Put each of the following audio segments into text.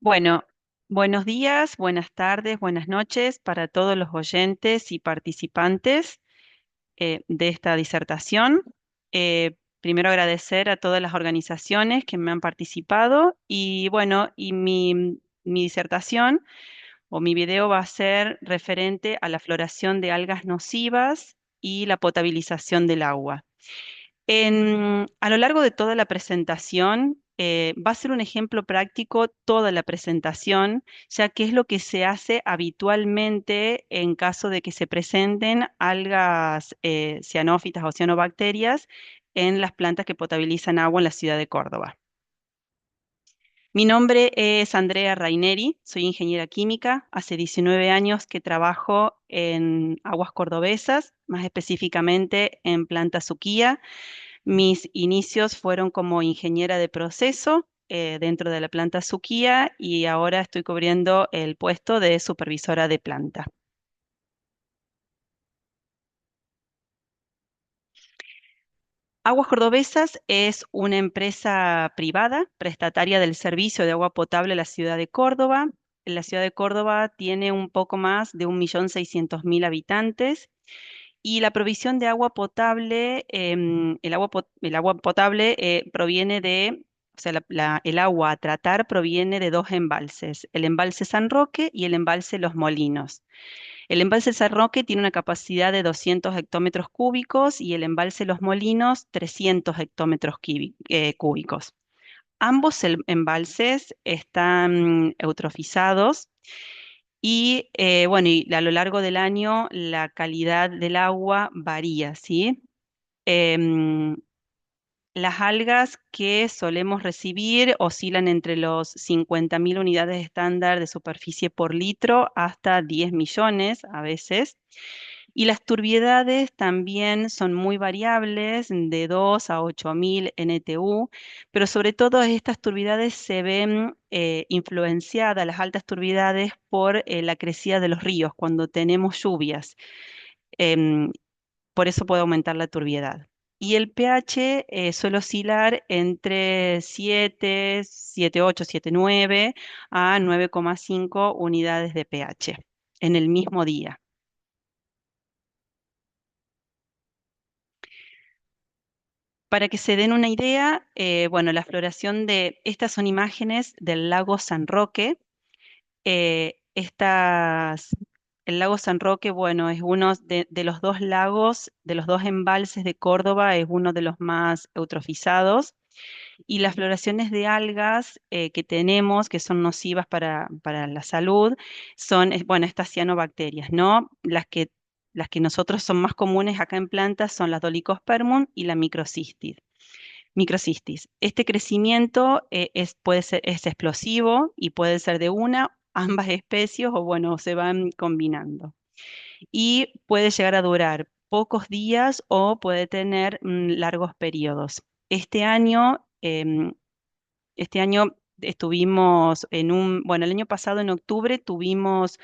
Bueno, buenos días, buenas tardes, buenas noches para todos los oyentes y participantes de esta disertación. Primero agradecer a todas las organizaciones que me han participado y bueno, mi disertación o mi video va a ser referente a la floración de algas nocivas y la potabilización del agua. A lo largo de toda la presentación, va a ser un ejemplo práctico toda la presentación, ya que es lo que se hace habitualmente en caso de que se presenten algas cianófitas o cianobacterias en las plantas que potabilizan agua en la ciudad de Córdoba. Mi nombre es Andrea Raineri, soy ingeniera química. Hace 19 años que trabajo en aguas cordobesas, más específicamente en Planta Suquía. Mis inicios fueron como ingeniera de proceso dentro de la planta Suquía y ahora estoy cubriendo el puesto de supervisora de planta. Aguas Cordobesas es una empresa privada, prestataria del servicio de agua potable a la ciudad de Córdoba. La ciudad de Córdoba tiene un poco más de 1.600.000 habitantes y la provisión de agua potable, el agua potable proviene de, o sea, el agua a tratar proviene de dos embalses, el embalse San Roque y el embalse Los Molinos. El embalse San Roque tiene una capacidad de 200 hectómetros cúbicos y el embalse Los Molinos 300 hectómetros cúbicos. Ambos embalses están eutrofizados y bueno, y a lo largo del año la calidad del agua varía, ¿sí? Em, las algas que solemos recibir oscilan entre los 50.000 unidades estándar de superficie por litro hasta 10 millones a veces. Y las turbiedades también son muy variables, de 2 a 8.000 NTU, pero sobre todo estas turbiedades se ven influenciadas, las altas turbiedades, por la crecida de los ríos cuando tenemos lluvias. Em, por eso puede aumentar la turbiedad. Y el pH suele oscilar entre 7, 7,8, 7,9 a 9,5 unidades de pH en el mismo día. Para que se den una idea, bueno, la floración de estas son imágenes del lago San Roque. El lago San Roque, bueno, es uno de los dos lagos, de los dos embalses de Córdoba, es uno de los más eutrofizados. Y las floraciones de algas que tenemos, que son nocivas para la salud, son, bueno, estas cianobacterias, ¿no? Las que nosotros son más comunes acá en plantas son las Dolichospermum y la microcistis. Este crecimiento es explosivo y puede ser de una, ambas especies o bueno, se van combinando. Y puede llegar a durar pocos días o puede tener largos periodos. Este año estuvimos bueno, el año pasado en octubre tuvimos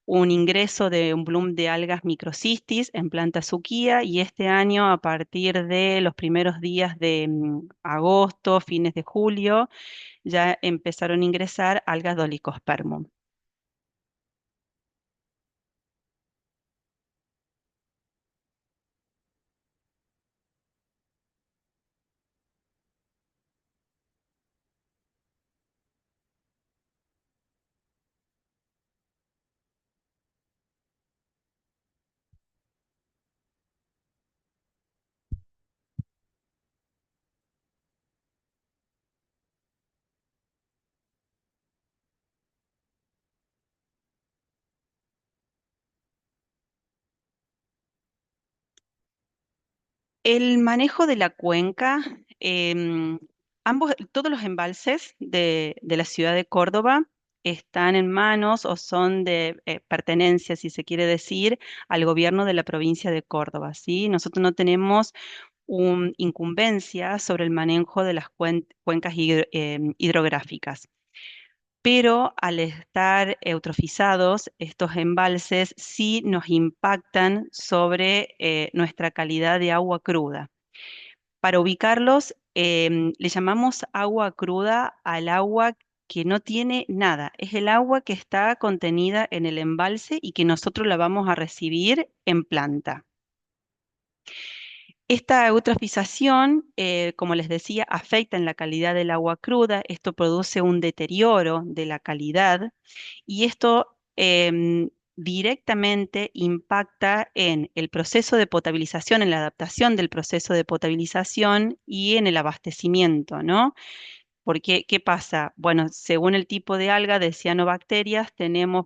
un ingreso de un bloom de algas microcistis en planta Suquía y este año a partir de los primeros días de agosto, fines de julio, ya empezaron a ingresar algas Dolichospermum. El manejo de la cuenca, todos los embalses de la ciudad de Córdoba están en manos o son de pertenencia, si se quiere decir, al gobierno de la provincia de Córdoba, ¿sí? Nosotros no tenemos incumbencia sobre el manejo de las cuencas hidrográficas. Pero al estar eutrofizados, estos embalses sí nos impactan sobre nuestra calidad de agua cruda. Para ubicarlos, le llamamos agua cruda al agua que no tiene nada. Es el agua que está contenida en el embalse y que nosotros la vamos a recibir en planta. Esta eutrofización, como les decía, afecta en la calidad del agua cruda. Esto produce un deterioro de la calidad y esto directamente impacta en el proceso de potabilización, en la adaptación del proceso de potabilización y en el abastecimiento, ¿no? Porque, ¿qué pasa? Bueno, según el tipo de alga de cianobacterias,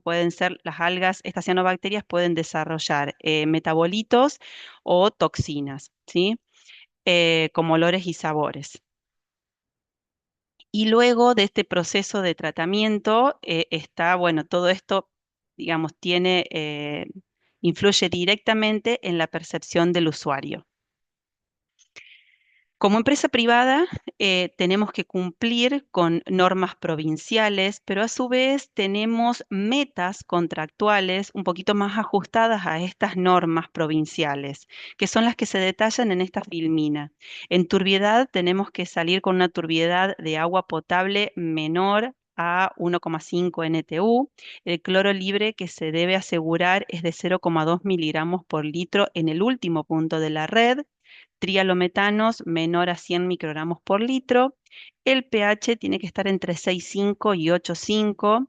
pueden ser las algas, estas cianobacterias pueden desarrollar metabolitos o toxinas, ¿sí? Como olores y sabores. Y luego de este proceso de tratamiento está, bueno, todo esto, digamos, influye directamente en la percepción del usuario. Como empresa privada, tenemos que cumplir con normas provinciales, pero a su vez tenemos metas contractuales un poquito más ajustadas a estas normas provinciales, que son las que se detallan en esta filmina. En turbiedad tenemos que salir con una turbiedad de agua potable menor a 1,5 NTU. El cloro libre que se debe asegurar es de 0,2 miligramos por litro en el último punto de la red, trialometanos menor a 100 microgramos por litro. El pH tiene que estar entre 6,5 y 8,5.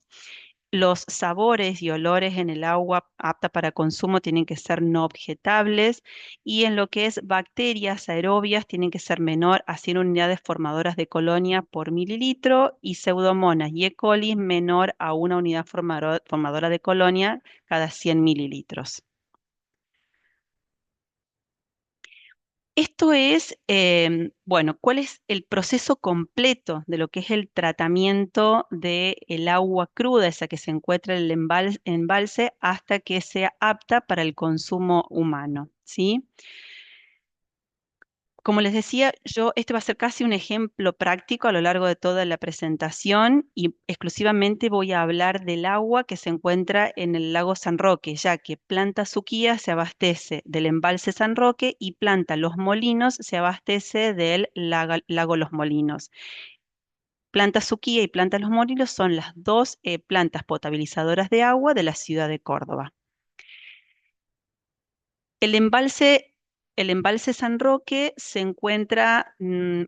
Los sabores y olores en el agua apta para consumo tienen que ser no objetables y en lo que es bacterias aerobias tienen que ser menor a 100 unidades formadoras de colonia por mililitro y pseudomonas y E. coli menor a una unidad formadora de colonia cada 100 mililitros. Esto es, bueno, ¿cuál es el proceso completo de lo que es el tratamiento del agua cruda, esa que se encuentra en el embalse, hasta que sea apta para el consumo humano? ¿Sí? Como les decía, este va a ser casi un ejemplo práctico a lo largo de toda la presentación y exclusivamente voy a hablar del agua que se encuentra en el lago San Roque, ya que Planta Suquía se abastece del embalse San Roque y Planta Los Molinos se abastece del lago Los Molinos. Planta Suquía y Planta Los Molinos son las dos plantas potabilizadoras de agua de la ciudad de Córdoba. El embalse, el embalse San Roque se encuentra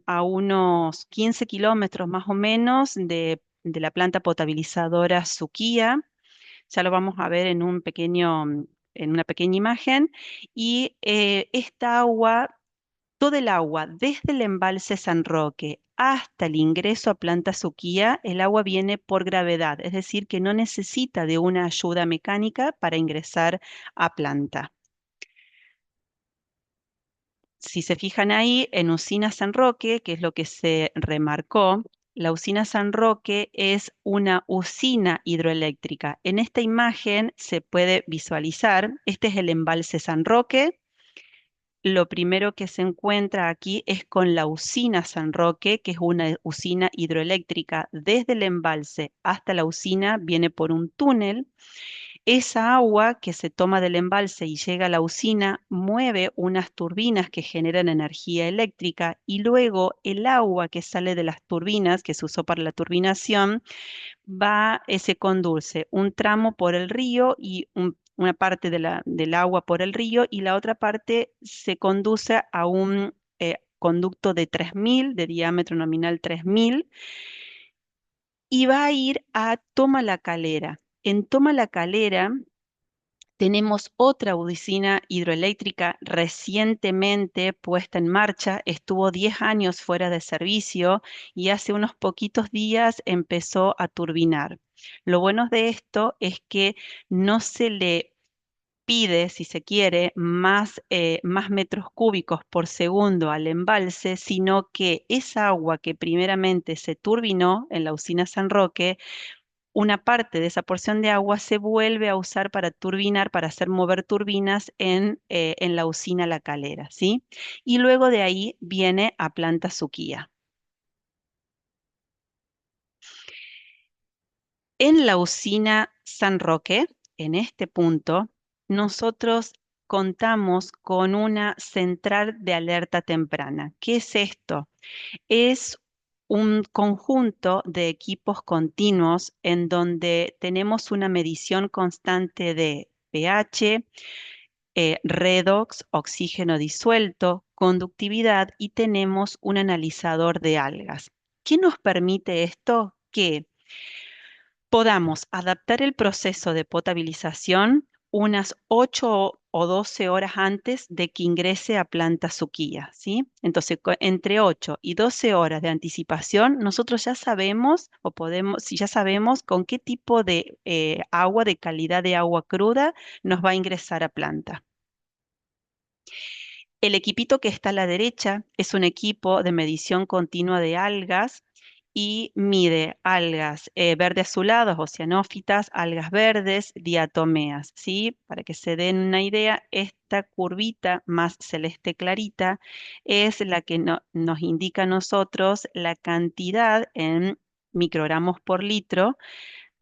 a unos 15 kilómetros más o menos de la planta potabilizadora Suquía. Ya lo vamos a ver en una pequeña imagen. Y esta agua, todo el agua, desde el embalse San Roque hasta el ingreso a planta Suquía, el agua viene por gravedad, es decir, que no necesita de una ayuda mecánica para ingresar a planta. Si se fijan ahí, en Usina San Roque, que es lo que se remarcó, la usina San Roque es una usina hidroeléctrica. En esta imagen se puede visualizar, este es el embalse San Roque. Lo primero que se encuentra aquí es con la usina San Roque, que es una usina hidroeléctrica. Desde el embalse hasta la usina viene por un túnel. Esa agua que se toma del embalse y llega a la usina mueve unas turbinas que generan energía eléctrica y luego el agua que sale de las turbinas, que se usó para la turbinación, se conduce un tramo por el río y una parte del agua por el río y la otra parte se conduce a un conducto de 3.000, de diámetro nominal 3.000, y va a ir a Toma la Calera. En Toma la Calera tenemos otra usina hidroeléctrica recientemente puesta en marcha, estuvo 10 años fuera de servicio y hace unos poquitos días empezó a turbinar. Lo bueno de esto es que no se le pide, si se quiere, más metros cúbicos por segundo al embalse, sino que esa agua que primeramente se turbinó en la usina San Roque, una parte de esa porción de agua se vuelve a usar para turbinar, para hacer mover turbinas en la usina La Calera, ¿sí? Y luego de ahí viene a Planta Suquía. En la usina San Roque, en este punto, nosotros contamos con una central de alerta temprana. ¿Qué es esto? Es un conjunto de equipos continuos en donde tenemos una medición constante de pH, redox, oxígeno disuelto, conductividad y tenemos un analizador de algas. ¿Qué nos permite esto? Que podamos adaptar el proceso de potabilización unas 8 o 12 horas antes de que ingrese a planta suquía, ¿sí? Entonces, entre 8 y 12 horas de anticipación, nosotros ya sabemos o podemos, si ya sabemos con qué tipo de agua, de calidad de agua cruda, nos va a ingresar a planta. El equipito que está a la derecha es un equipo de medición continua de algas y mide algas verde azuladas, oceanófitas, algas verdes, diatomeas, ¿sí? Para que se den una idea, esta curvita más celeste clarita es la que nos indica a nosotros la cantidad en microgramos por litro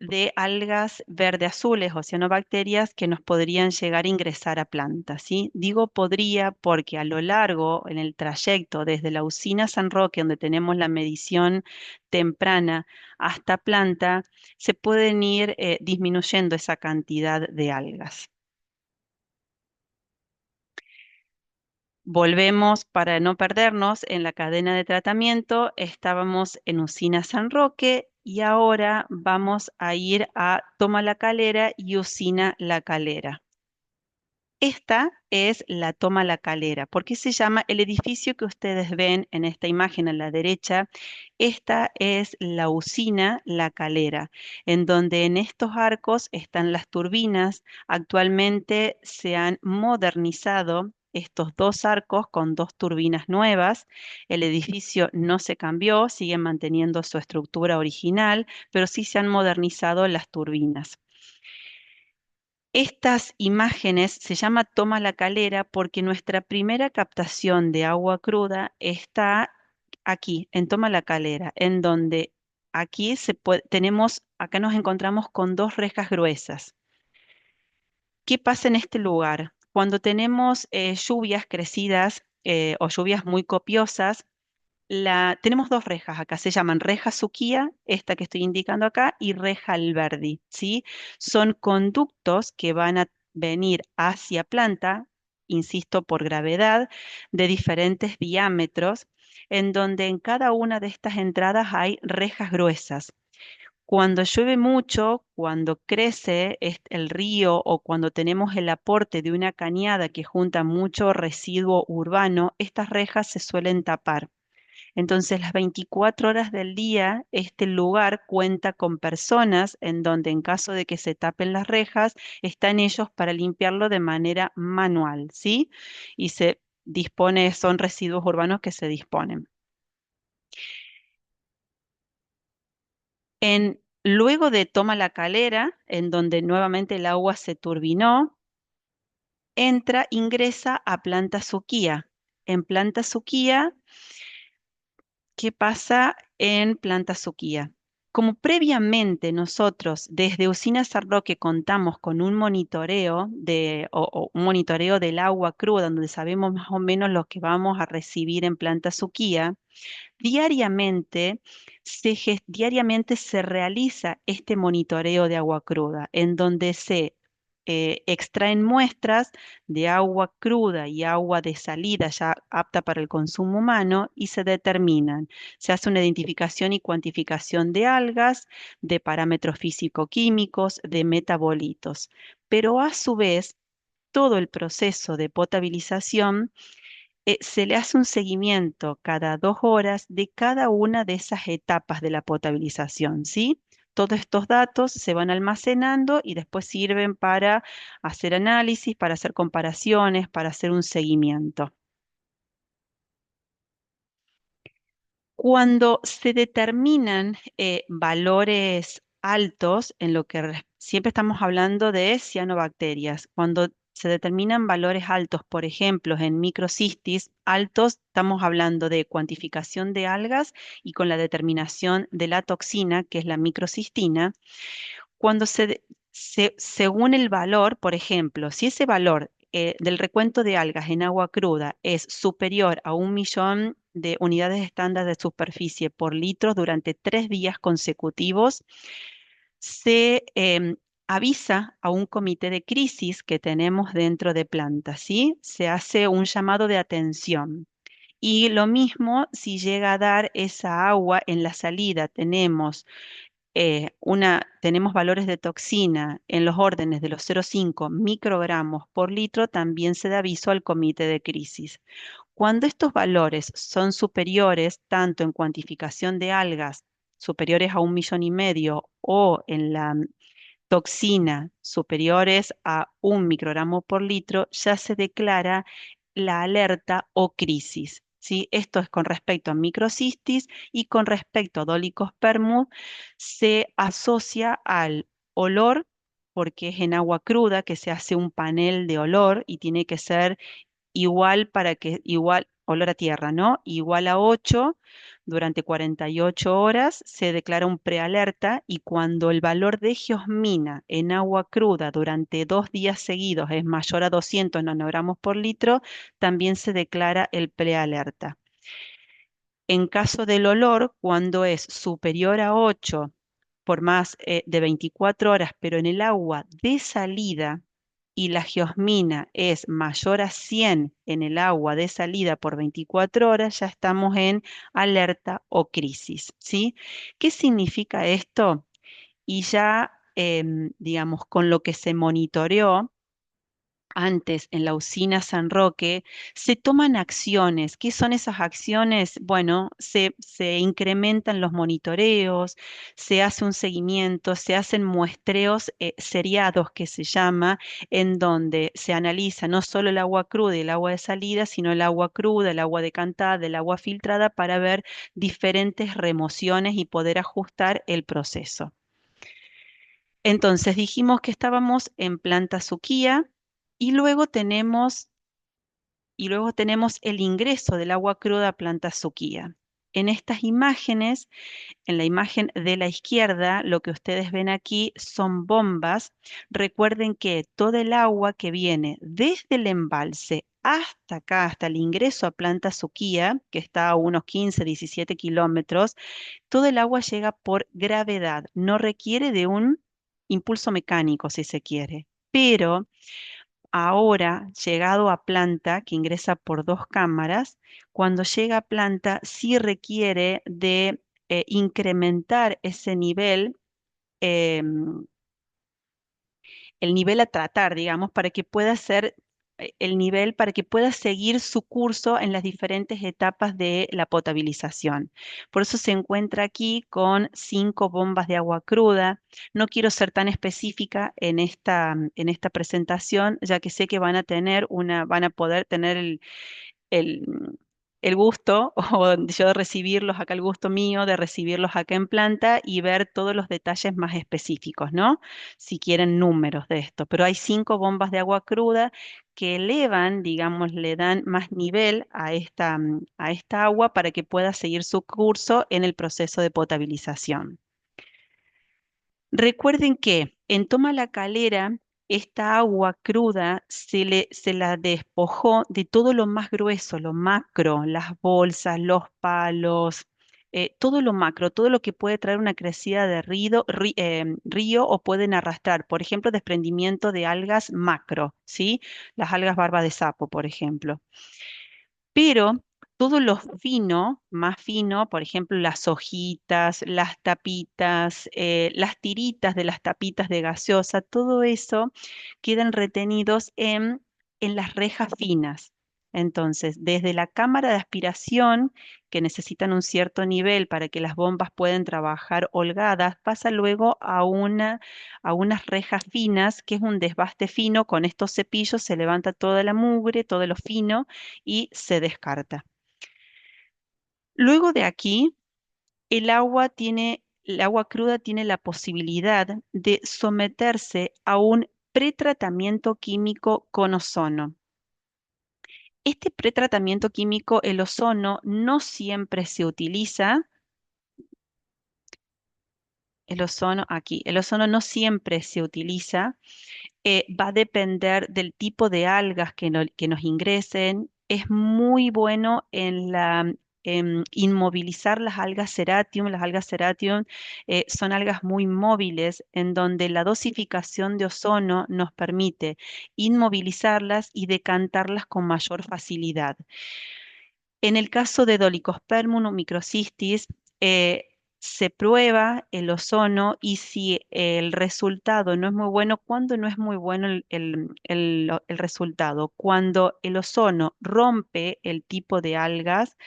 de algas verde-azules o cianobacterias que nos podrían llegar a ingresar a plantas, ¿sí? Digo podría porque a lo largo, en el trayecto desde la usina San Roque, donde tenemos la medición temprana, hasta planta, se pueden ir disminuyendo esa cantidad de algas. Volvemos para no perdernos en la cadena de tratamiento. Estábamos en Usina San Roque y ahora vamos a ir a Toma la Calera y Usina La Calera. Esta es la Toma La Calera. ¿Por qué se llama el edificio que ustedes ven en esta imagen a la derecha? Esta es la usina La Calera, en donde en estos arcos están las turbinas. Actualmente se han modernizado estos dos arcos con dos turbinas nuevas. El edificio no se cambió, sigue manteniendo su estructura original, pero sí se han modernizado las turbinas. Estas imágenes se llama Toma la Calera porque nuestra primera captación de agua cruda está aquí, en Toma la Calera, en donde aquí tenemos, acá nos encontramos con dos rejas gruesas. ¿Qué pasa en este lugar? Cuando tenemos lluvias crecidas o lluvias muy copiosas, tenemos dos rejas acá, se llaman reja Suquía, esta que estoy indicando acá, y reja Alberdi, ¿sí? Son conductos que van a venir hacia planta, insisto, por gravedad, de diferentes diámetros, en donde en cada una de estas entradas hay rejas gruesas. Cuando llueve mucho, cuando crece el río o cuando tenemos el aporte de una cañada que junta mucho residuo urbano, estas rejas se suelen tapar. Entonces, las 24 horas del día, este lugar cuenta con personas en donde en caso de que se tapen las rejas, están ellos para limpiarlo de manera manual, ¿sí? Y se dispone, son residuos urbanos que se disponen. Luego de Toma la Calera, en donde nuevamente el agua se turbinó, ingresa a Planta Suquía. En Planta Suquía, ¿qué pasa en Planta Suquía? Como previamente nosotros desde Usina San Roque contamos con un monitoreo o un monitoreo del agua cruda, donde sabemos más o menos lo que vamos a recibir en Planta Suquía, diariamente se realiza este monitoreo de agua cruda, en donde se extraen muestras de agua cruda y agua de salida ya apta para el consumo humano y se determinan. Se hace una identificación y cuantificación de algas, de parámetros físico-químicos, de metabolitos. Pero a su vez, todo el proceso de potabilización se le hace un seguimiento cada 2 horas de cada una de esas etapas de la potabilización, ¿sí? Todos estos datos se van almacenando y después sirven para hacer análisis, para hacer comparaciones, para hacer un seguimiento. Cuando se determinan valores altos, en lo que siempre estamos hablando de cianobacterias, cuando se determinan valores altos, por ejemplo, en microcistis altos, estamos hablando de cuantificación de algas y con la determinación de la toxina, que es la microcistina. Cuando según el valor, por ejemplo, si ese valor del recuento de algas en agua cruda es superior a 1 de unidades estándar de superficie por litro durante 3 días consecutivos, se avisa a un comité de crisis que tenemos dentro de planta, ¿sí? Se hace un llamado de atención. Y lo mismo si llega a dar esa agua en la salida, tenemos valores de toxina en los órdenes de los 0,5 microgramos por litro, también se da aviso al comité de crisis. Cuando estos valores son superiores, tanto en cuantificación de algas, superiores a 1,5 millones o en la toxina superiores a 1 microgramo por litro, ya se declara la alerta o crisis. ¿Sí? Esto es con respecto a microcistis y con respecto a Dolichospermum se asocia al olor, porque es en agua cruda que se hace un panel de olor y tiene que ser igual, olor a tierra, ¿no? Igual a 8, durante 48 horas se declara un prealerta y cuando el valor de geosmina en agua cruda durante 2 días seguidos es mayor a 200 nanogramos por litro, también se declara el prealerta. En caso del olor, cuando es superior a 8 por más de 24 horas, pero en el agua de salida y la geosmina es mayor a 100 en el agua de salida por 24 horas, ya estamos en alerta o crisis, ¿sí? ¿Qué significa esto? Y ya, digamos, con lo que se monitoreó, antes en la usina San Roque, se toman acciones. ¿Qué son esas acciones? Bueno, se incrementan los monitoreos, se hace un seguimiento, se hacen muestreos seriados que se llama, en donde se analiza no solo el agua cruda y el agua de salida, sino el agua cruda, el agua decantada, el agua filtrada para ver diferentes remociones y poder ajustar el proceso. Entonces dijimos que estábamos en planta Suquía y luego tenemos el ingreso del agua cruda a planta Suquía. En estas imágenes, en la imagen de la izquierda, lo que ustedes ven aquí son bombas. Recuerden que toda el agua que viene desde el embalse hasta acá, hasta el ingreso a planta Suquía, que está a unos 15, 17 kilómetros, todo el agua llega por gravedad, no requiere de un impulso mecánico, si se quiere. Pero ahora, llegado a planta, que ingresa por 2 cámaras, cuando llega a planta sí requiere de incrementar ese nivel, em, el nivel a tratar, digamos, para que pueda ser el nivel para que pueda seguir su curso en las diferentes etapas de la potabilización. Por eso se encuentra aquí con 5 bombas de agua cruda. No quiero ser tan específica en esta presentación, ya que sé que van a poder tener el, el gusto, o yo de recibirlos acá, el gusto mío de recibirlos acá en planta y ver todos los detalles más específicos, ¿no? Si quieren números de esto. Pero hay 5 bombas de agua cruda que elevan, digamos, le dan más nivel a esta agua para que pueda seguir su curso en el proceso de potabilización. Recuerden que en Toma la Calera, esta agua cruda se la despojó de todo lo más grueso, lo macro, las bolsas, los palos, todo lo macro, todo lo que puede traer una crecida de río o pueden arrastrar, por ejemplo, desprendimiento de algas macro, ¿sí? Las algas barba de sapo, por ejemplo. Pero todo lo fino, más fino, por ejemplo, las hojitas, las tapitas, las tiritas de las tapitas de gaseosa, todo eso quedan retenidos en las rejas finas. Entonces, desde la cámara de aspiración, que necesitan un cierto nivel para que las bombas puedan trabajar holgadas, pasa luego a unas rejas finas, que es un desbaste fino. Con estos cepillos se levanta toda la mugre, todo lo fino y se descarta. Luego de aquí, el agua cruda tiene la posibilidad de someterse a un pretratamiento químico con ozono. Este pretratamiento químico, el ozono, no siempre se utiliza. El ozono no siempre se utiliza. Va a depender del tipo de algas que nos ingresen. Es muy bueno inmovilizar las algas Ceratium. Las algas Ceratium son algas muy móviles en donde la dosificación de ozono nos permite inmovilizarlas y decantarlas con mayor facilidad. En el caso de Dolichospermum o microcystis, eh, se prueba el ozono y si el resultado no es muy bueno, ¿cuándo no es muy bueno el resultado? Cuando el ozono rompe el tipo de algas,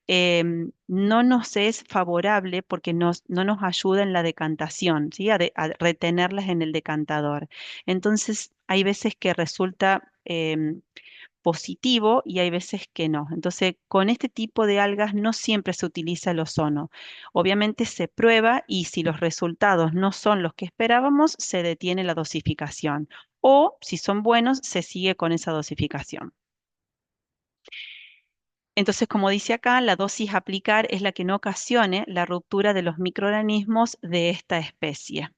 no nos es favorable porque no nos ayuda en la decantación, ¿sí? A retenerlas en el decantador. Entonces, hay veces que resulta positivo y hay veces que no. Entonces, con este tipo de algas no siempre se utiliza el ozono. Obviamente se prueba y si los resultados no son los que esperábamos, se detiene la dosificación. O si son buenos, se sigue con esa dosificación. Entonces, como dice acá, la dosis a aplicar es la que no ocasione la ruptura de los microorganismos de esta especie.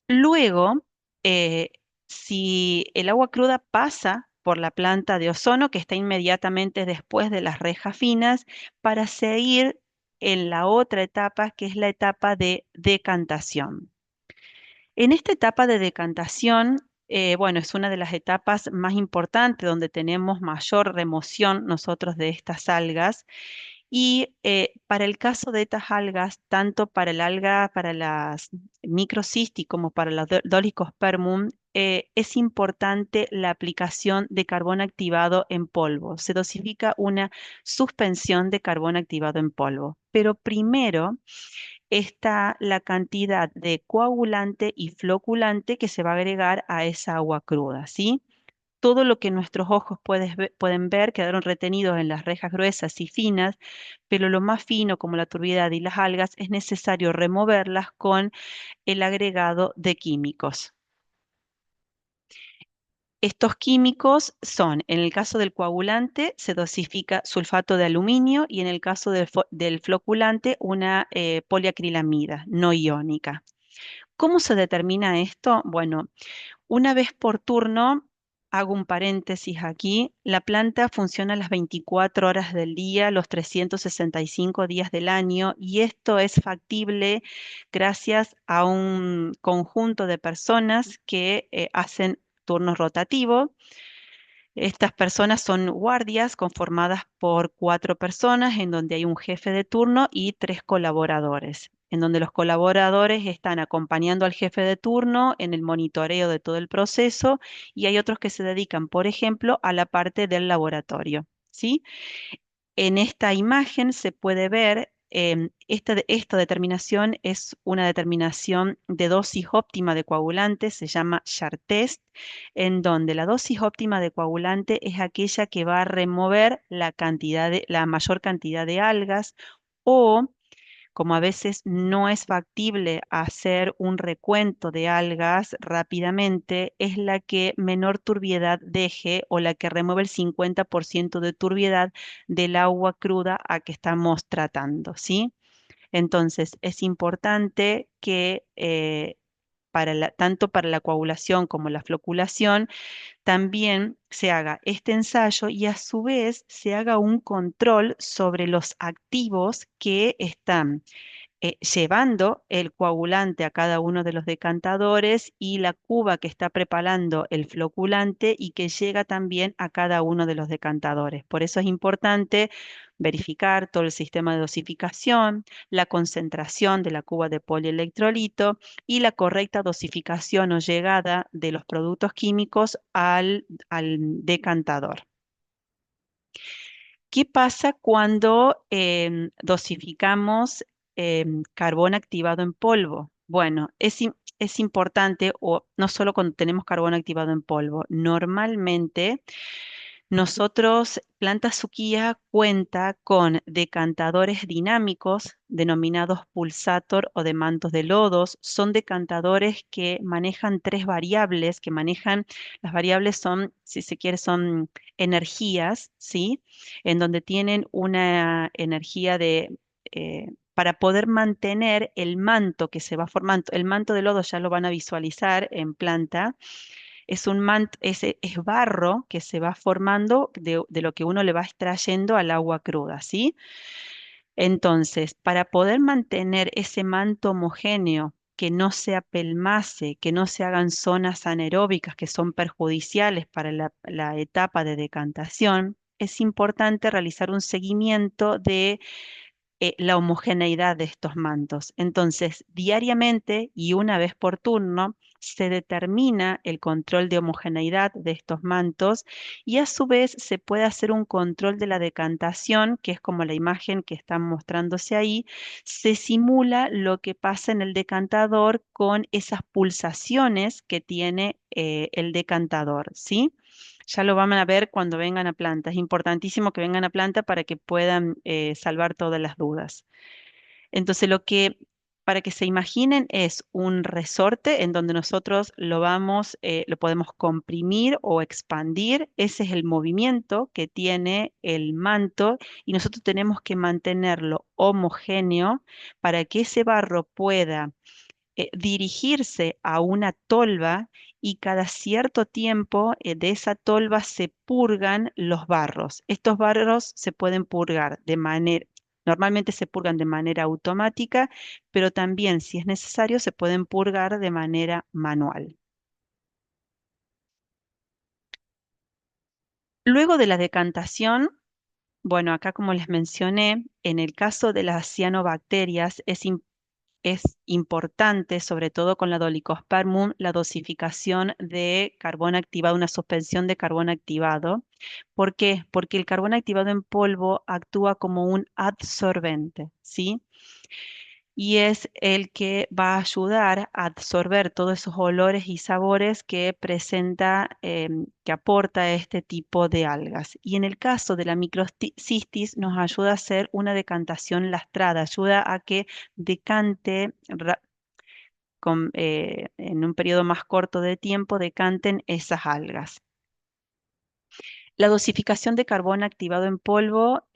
Luego, eh, si el agua cruda pasa por la planta de ozono, que está inmediatamente después de las rejas finas, para seguir en la otra etapa, que es la etapa de decantación. En esta etapa de decantación, bueno, es una de las etapas más importantes donde tenemos mayor remoción nosotros de estas algas. Y para el caso de estas algas, tanto para el alga, para las microcystis como para los Dolichospermum, es importante la aplicación de carbón activado en polvo. Se dosifica una suspensión de carbón activado en polvo. Pero primero está la cantidad de coagulante y floculante que se va a agregar a esa agua cruda, ¿sí? Todo lo que nuestros ojos pueden ver quedaron retenidos en las rejas gruesas y finas, pero lo más fino, como la turbidez y las algas, es necesario removerlas con el agregado de químicos. Estos químicos son, en el caso del coagulante, se dosifica sulfato de aluminio y en el caso del floculante, una poliacrilamida no iónica. ¿Cómo se determina esto? Bueno, una vez por turno, hago un paréntesis aquí, la planta funciona las 24 horas del día, los 365 días del año, y esto es factible gracias a un conjunto de personas que hacen turnos rotativos. Estas personas son guardias conformadas por 4 personas, en donde hay un jefe de turno y 3 colaboradores, en donde los colaboradores están acompañando al jefe de turno en el monitoreo de todo el proceso y hay otros que se dedican, por ejemplo, a la parte del laboratorio, ¿sí? En esta imagen se puede ver, esta determinación es una determinación de dosis óptima de coagulante, se llama Chart test, en donde la dosis óptima de coagulante es aquella que va a remover la mayor cantidad de algas o como a veces no es factible hacer un recuento de algas rápidamente, es la que menor turbiedad deje o la que remueve el 50% de turbiedad del agua cruda a que estamos tratando, ¿sí? Entonces, es importante que tanto para la coagulación como la floculación, también se haga este ensayo y a su vez se haga un control sobre los activos que están llevando el coagulante a cada uno de los decantadores y la cuba que está preparando el floculante y que llega también a cada uno de los decantadores. Por eso es importante verificar todo el sistema de dosificación, la concentración de la cuba de polielectrolito y la correcta dosificación o llegada de los productos químicos al decantador. ¿Qué pasa cuando dosificamos carbón activado en polvo? Bueno, es importante, o no solo cuando tenemos carbón activado en polvo, normalmente nosotros, Planta Suquía cuenta con decantadores dinámicos denominados pulsator o de mantos de lodos. Son decantadores que manejan 3 variables, las variables son, si se quiere, son energías, ¿sí? En donde tienen una energía para poder mantener el manto que se va formando. El manto de lodo ya lo van a visualizar en planta Es barro que se va formando de lo que uno le va extrayendo al agua cruda, ¿sí? Entonces, para poder mantener ese manto homogéneo, que no se apelmace, que no se hagan zonas anaeróbicas que son perjudiciales para la etapa de decantación, es importante realizar un seguimiento de la homogeneidad de estos mantos. Entonces, diariamente y una vez por turno, se determina el control de homogeneidad de estos mantos y a su vez se puede hacer un control de la decantación, que es como la imagen que está mostrándose ahí. Se simula lo que pasa en el decantador con esas pulsaciones que tiene el decantador, ¿sí? Ya lo van a ver cuando vengan a planta. Es importantísimo que vengan a planta para que puedan salvar todas las dudas. Entonces, para que se imaginen, es un resorte en donde nosotros lo podemos comprimir o expandir. Ese es el movimiento que tiene el manto y nosotros tenemos que mantenerlo homogéneo para que ese barro pueda dirigirse a una tolva y cada cierto tiempo de esa tolva se purgan los barros. Estos barros se pueden purgar normalmente se purgan de manera automática, pero también si es necesario se pueden purgar de manera manual. Luego de la decantación, bueno, acá como les mencioné, en el caso de las cianobacterias es importante, sobre todo con la Dolichospermum, la dosificación de carbón activado, una suspensión de carbón activado. ¿Por qué? Porque el carbón activado en polvo actúa como un adsorbente, ¿sí? Y es el que va a ayudar a absorber todos esos olores y sabores que que aporta este tipo de algas. Y en el caso de la microcistis nos ayuda a hacer una decantación lastrada, ayuda a que decante en un periodo más corto de tiempo, decanten esas algas. La dosificación de carbón activado en polvo,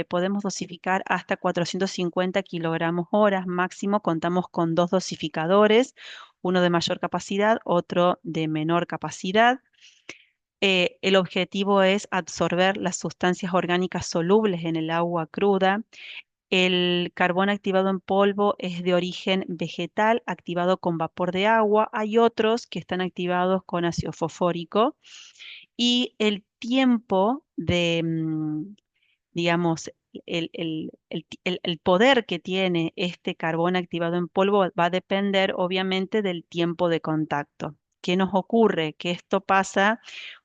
podemos dosificar hasta 450 kilogramos horas máximo. Contamos con dos dosificadores, uno de mayor capacidad, otro de menor capacidad. El objetivo es absorber las sustancias orgánicas solubles en el agua cruda. El carbón activado en polvo es de origen vegetal, activado con vapor de agua. Hay otros que están activados con ácido fosfórico y el tiempo digamos, el poder que tiene este carbón activado en polvo va a depender obviamente del tiempo de contacto. ¿Qué nos ocurre? Que esto pasa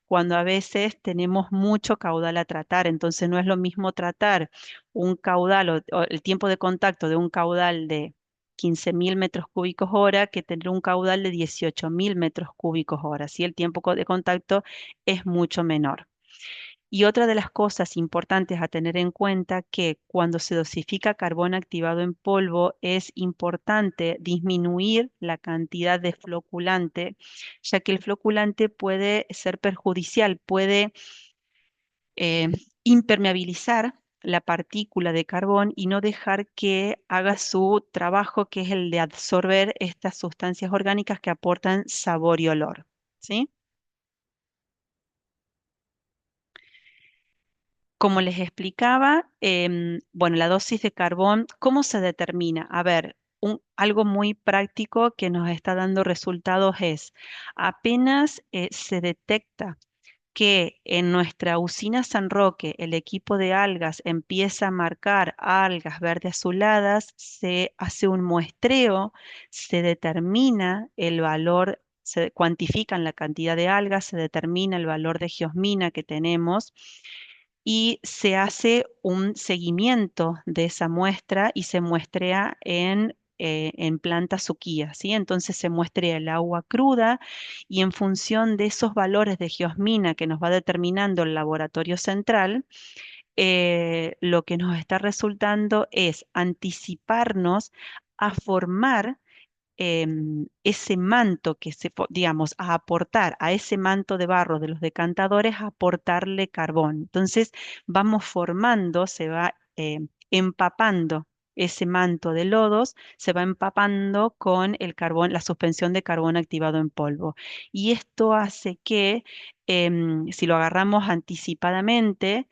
cuando a veces tenemos mucho caudal a tratar, entonces no es lo mismo tratar un caudal o el tiempo de contacto de un caudal de 15.000 metros cúbicos hora que tener un caudal de 18.000 metros cúbicos hora. Si el tiempo de contacto es mucho menor. Y otra de las cosas importantes a tener en cuenta que cuando se dosifica carbón activado en polvo es importante disminuir la cantidad de floculante, ya que el floculante puede ser perjudicial, puede eh, impermeabilizar la partícula de carbón y no dejar que haga su trabajo, que es el de absorber estas sustancias orgánicas que aportan sabor y olor. ¿Sí? Como les explicaba, bueno, la dosis de carbón, ¿cómo se determina? A ver, algo muy práctico que nos está dando resultados es, apenas se detecta que en nuestra usina San Roque el equipo de algas empieza a marcar algas verde azuladas, se hace un muestreo, se determina el valor, se cuantifican la cantidad de algas, se determina el valor de geosmina que tenemos y se hace un seguimiento de esa muestra y se muestrea en planta suquía, ¿sí? Entonces se muestrea el agua cruda y en función de esos valores de geosmina que nos va determinando el laboratorio central, lo que nos está resultando es anticiparnos a formar ese manto digamos, a aportar a ese manto de barro de los decantadores, a aportarle carbón. Entonces vamos formando, se va empapando ese manto de lodos se va empapando con el carbón, la suspensión de carbón activado en polvo. Y esto hace que si lo agarramos anticipadamente,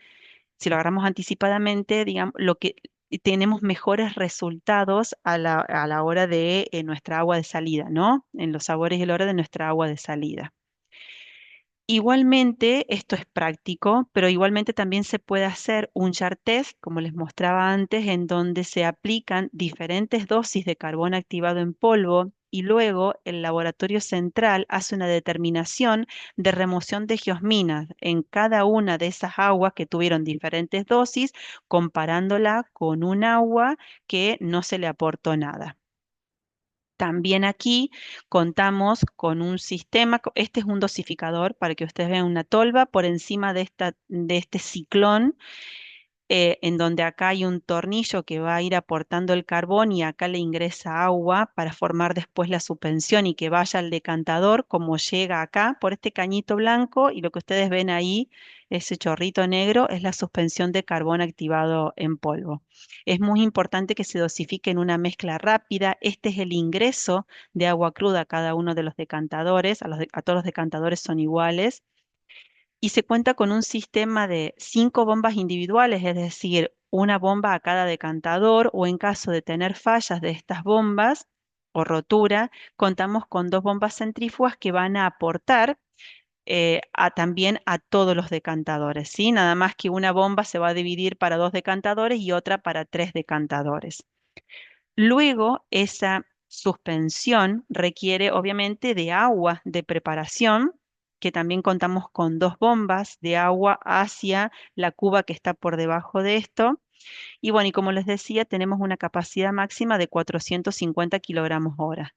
digamos, lo que tenemos mejores resultados a la hora de nuestra agua de salida, ¿no? En los sabores y la hora de nuestra agua de salida. Igualmente, esto es práctico, pero igualmente también se puede hacer un jar test, como les mostraba antes, en donde se aplican diferentes dosis de carbón activado en polvo y luego el laboratorio central hace una determinación de remoción de geosminas en cada una de esas aguas que tuvieron diferentes dosis, comparándola con un agua que no se le aportó nada. También aquí contamos con un sistema, este es un dosificador para que ustedes vean una tolva por encima de este ciclón, en donde acá hay un tornillo que va a ir aportando el carbón y acá le ingresa agua para formar después la suspensión y que vaya al decantador como llega acá por este cañito blanco y lo que ustedes ven ahí, ese chorrito negro, es la suspensión de carbón activado en polvo. Es muy importante que se dosifique en una mezcla rápida. Este es el ingreso de agua cruda a cada uno de los decantadores, a todos los decantadores son iguales y se cuenta con un sistema de 5 bombas individuales, es decir, una bomba a cada decantador o en caso de tener fallas de estas bombas o rotura, contamos con 2 bombas centrífugas que van a aportar también a todos los decantadores, ¿sí? Nada más que una bomba se va a dividir para 2 decantadores y otra para 3 decantadores. Luego, esa suspensión requiere obviamente de agua de preparación, que también contamos con 2 bombas de agua hacia la cuba que está por debajo de esto. Y bueno, y como les decía, tenemos una capacidad máxima de 450 kilogramos hora.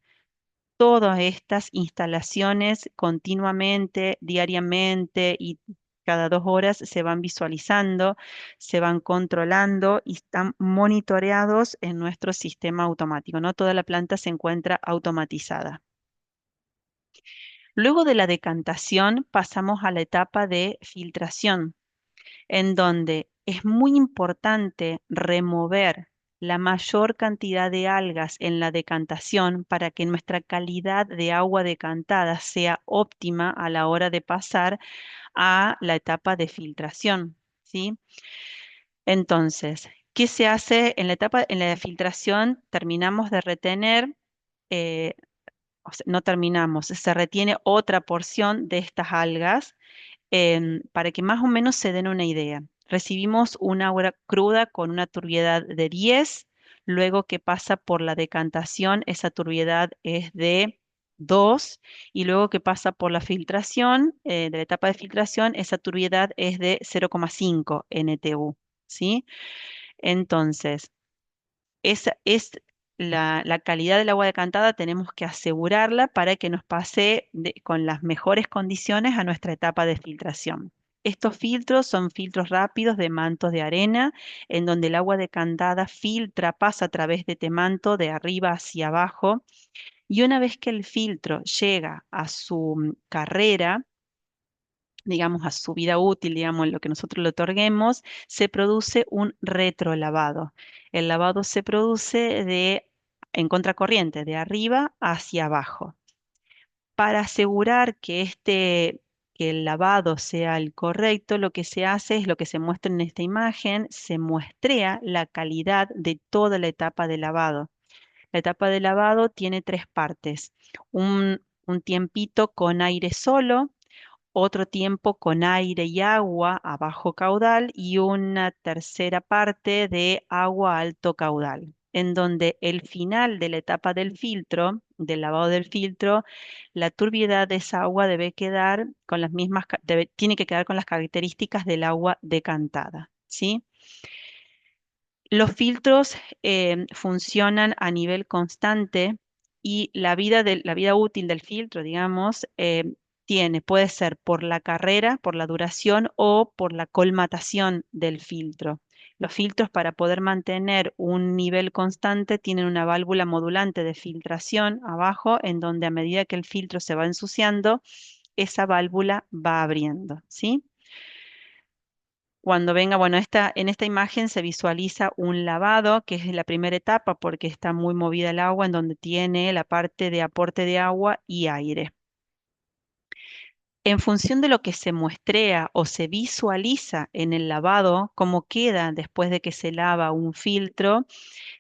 Todas estas instalaciones continuamente, diariamente y cada 2 horas se van visualizando, se van controlando y están monitoreados en nuestro sistema automático, ¿no? Toda la planta se encuentra automatizada. Luego de la decantación pasamos a la etapa de filtración, en donde es muy importante remover la mayor cantidad de algas en la decantación para que nuestra calidad de agua decantada sea óptima a la hora de pasar a la etapa de filtración, ¿sí? Entonces, ¿qué se hace en la etapa, en la de filtración? Terminamos de retener, eh, o sea, no terminamos, se retiene otra porción de estas algas para que más o menos se den una idea. Recibimos una agua cruda con una turbiedad de 10, luego que pasa por la decantación, esa turbiedad es de 2, y luego que pasa por la filtración, de la etapa de filtración, esa turbiedad es de 0,5 NTU, ¿sí? Entonces, esa es la calidad del agua decantada, tenemos que asegurarla para que nos pase con las mejores condiciones a nuestra etapa de filtración. Estos filtros son filtros rápidos de mantos de arena, en donde el agua decantada filtra, pasa a través de este manto de arriba hacia abajo, y una vez que el filtro llega a su carrera, digamos, a su vida útil, digamos, en lo que nosotros le otorguemos, se produce un retrolavado. El lavado se produce en contracorriente, de arriba hacia abajo. Para asegurar que el lavado sea el correcto, lo que se hace es lo que se muestra en esta imagen, se muestrea la calidad de toda la etapa de lavado. La etapa de lavado tiene 3 partes. Un tiempito con aire solo, otro tiempo con aire y agua a bajo caudal y una tercera parte de agua a alto caudal, en donde el final de la etapa del filtro, del lavado del filtro, la turbiedad de esa agua debe quedar con las mismas, tiene que quedar con las características del agua decantada, ¿sí? Los filtros funcionan a nivel constante y la vida útil del filtro, digamos, puede ser por la carrera, por la duración o por la colmatación del filtro. Los filtros para poder mantener un nivel constante tienen una válvula modulante de filtración abajo en donde a medida que el filtro se va ensuciando, esa válvula va abriendo, ¿sí? Cuando venga, bueno, en esta imagen se visualiza un lavado, que es la primera etapa porque está muy movida el agua, en donde tiene la parte de aporte de agua y aire. En función de lo que se muestrea o se visualiza en el lavado, cómo queda después de que se lava un filtro,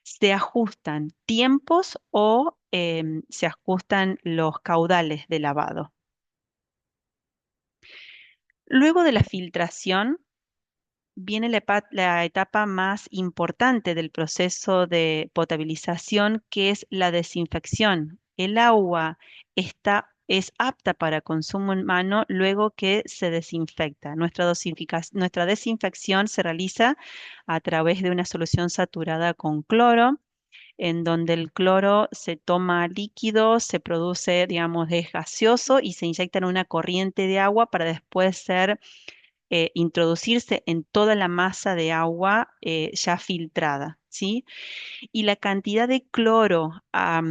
se ajustan tiempos o se ajustan los caudales de lavado. Luego de la filtración, viene la etapa más importante del proceso de potabilización, que es la desinfección. El agua es apta para consumo humano luego que se desinfecta. Nuestra desinfección se realiza a través de una solución saturada con cloro, en donde el cloro se toma líquido, se produce, digamos, es gaseoso y se inyecta en una corriente de agua para después ser introducirse en toda la masa de agua ya filtrada, ¿sí? Y la cantidad de cloro a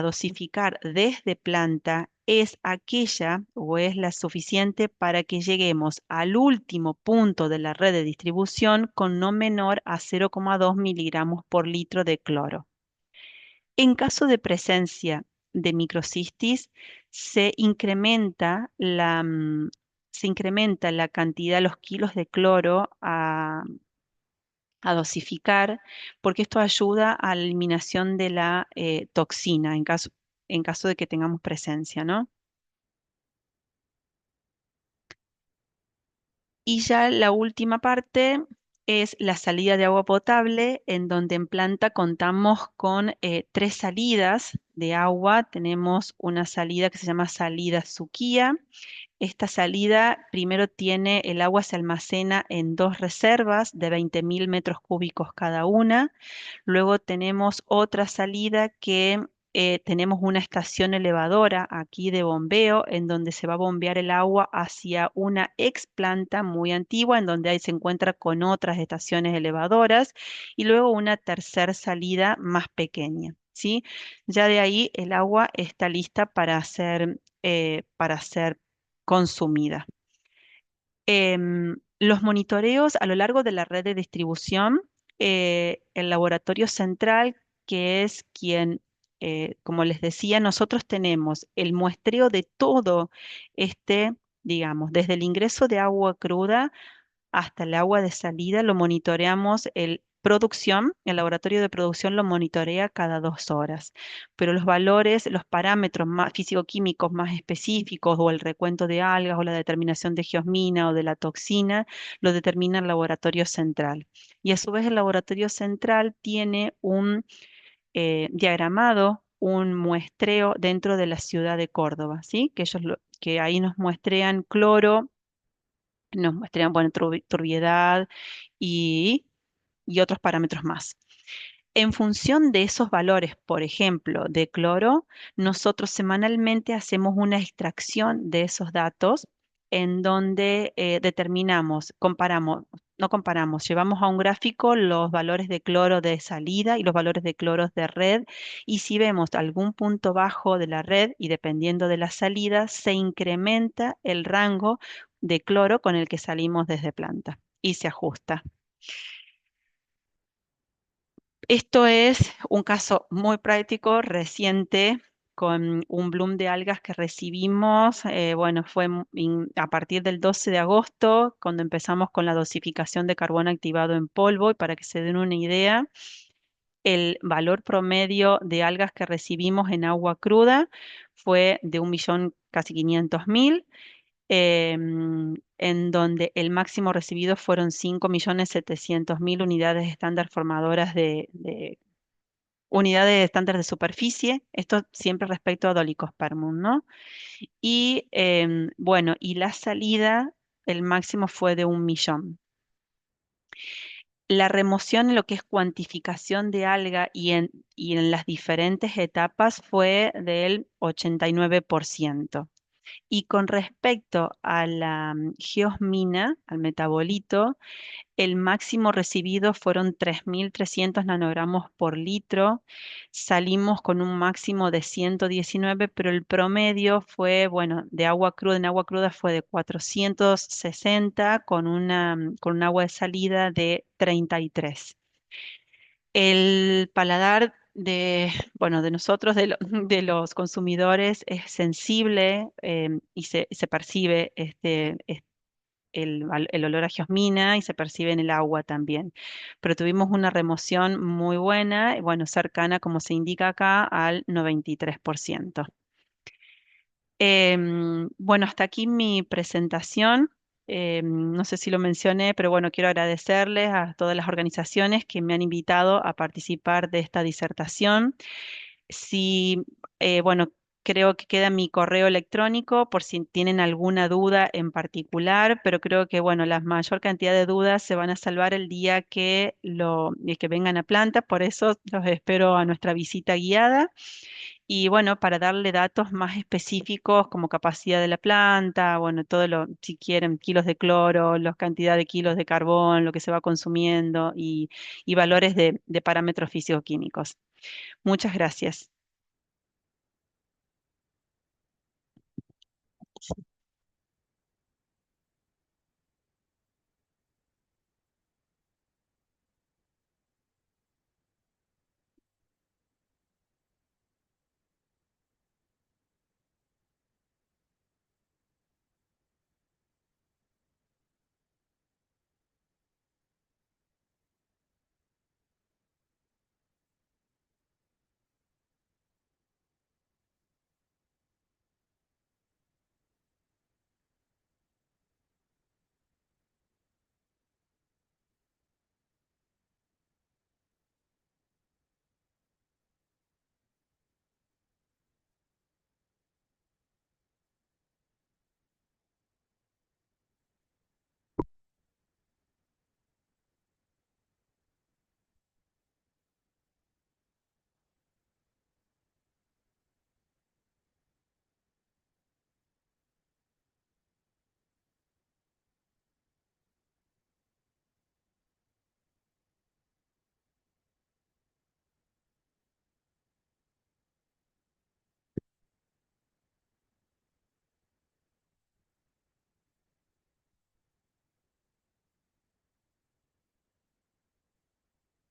dosificar desde planta es aquella o es la suficiente para que lleguemos al último punto de la red de distribución con no menor a 0,2 miligramos por litro de cloro. En caso de presencia de microcistis, se incrementa se incrementa la cantidad, los kilos de cloro a dosificar, porque esto ayuda a la eliminación de la toxina en caso de que tengamos presencia, ¿no? Y ya la última parte es la salida de agua potable, en donde en planta contamos con tres salidas de agua. Tenemos una salida que se llama salida Suquía. Esta salida primero tiene, el agua se almacena en dos reservas de 20.000 metros cúbicos cada una. Luego tenemos otra salida que tenemos una estación elevadora aquí de bombeo en donde se va a bombear el agua hacia una ex planta muy antigua en donde ahí se encuentra con otras estaciones elevadoras y luego una tercera salida más pequeña, ¿sí? Ya de ahí el agua está lista para ser consumida. Los monitoreos a lo largo de la red de distribución, el laboratorio central, que es quien, como les decía, nosotros tenemos el muestreo de todo este, digamos, desde el ingreso de agua cruda hasta el agua de salida, lo monitoreamos el laboratorio de producción lo monitorea cada 2 horas, pero los valores, los parámetros más físico-químicos más específicos o el recuento de algas o la determinación de geosmina o de la toxina, lo determina el laboratorio central. Y a su vez el laboratorio central tiene un diagramado, un muestreo dentro de la ciudad de Córdoba, ¿sí? Que ahí nos muestrean cloro, nos muestran, bueno, turbiedad y, y otros parámetros más. En función de esos valores, por ejemplo, de cloro, nosotros semanalmente hacemos una extracción de esos datos en donde determinamos, comparamos, no comparamos, llevamos a un gráfico los valores de cloro de salida y los valores de cloro de red, y si vemos algún punto bajo de la red y dependiendo de la salida, se incrementa el rango de cloro con el que salimos desde planta y se ajusta. Esto es un caso muy práctico, reciente, con un bloom de algas que recibimos. Bueno, fue a partir del 12 de agosto, cuando empezamos con la dosificación de carbón activado en polvo. Y para que se den una idea, el valor promedio de algas que recibimos en agua cruda fue de 1.000.000, casi 500.000, en donde el máximo recibido fueron 5.700.000 unidades estándar formadoras de unidades estándar de superficie, esto siempre respecto a Dolichospermum, ¿no? Y bueno, y la salida, el máximo fue de 1.000.000. La remoción en lo que es cuantificación de alga y en las diferentes etapas fue del 89%. Y con respecto a la geosmina, al metabolito, el máximo recibido fueron 3.300 nanogramos por litro. Salimos con un máximo de 119, pero el promedio fue, bueno, de agua cruda, en agua cruda fue de 460 con un agua de salida de 33. El paladar de, bueno, de nosotros, de los consumidores, es sensible y se percibe el olor a geosmina y se percibe en el agua también. Pero tuvimos una remoción muy buena, bueno, cercana, como se indica acá, al 93%. Bueno, hasta aquí mi presentación. No sé si lo mencioné, pero bueno, quiero agradecerles a todas las organizaciones que me han invitado a participar de esta disertación. Si, bueno, creo que queda mi correo electrónico por si tienen alguna duda en particular, pero creo que, bueno, la mayor cantidad de dudas se van a salvar el día que vengan a planta, por eso los espero a nuestra visita guiada. Y bueno, para darle datos más específicos como capacidad de la planta, bueno, si quieren, kilos de cloro, la cantidad de kilos de carbón, lo que se va consumiendo y valores de parámetros físico-químicos. Muchas gracias.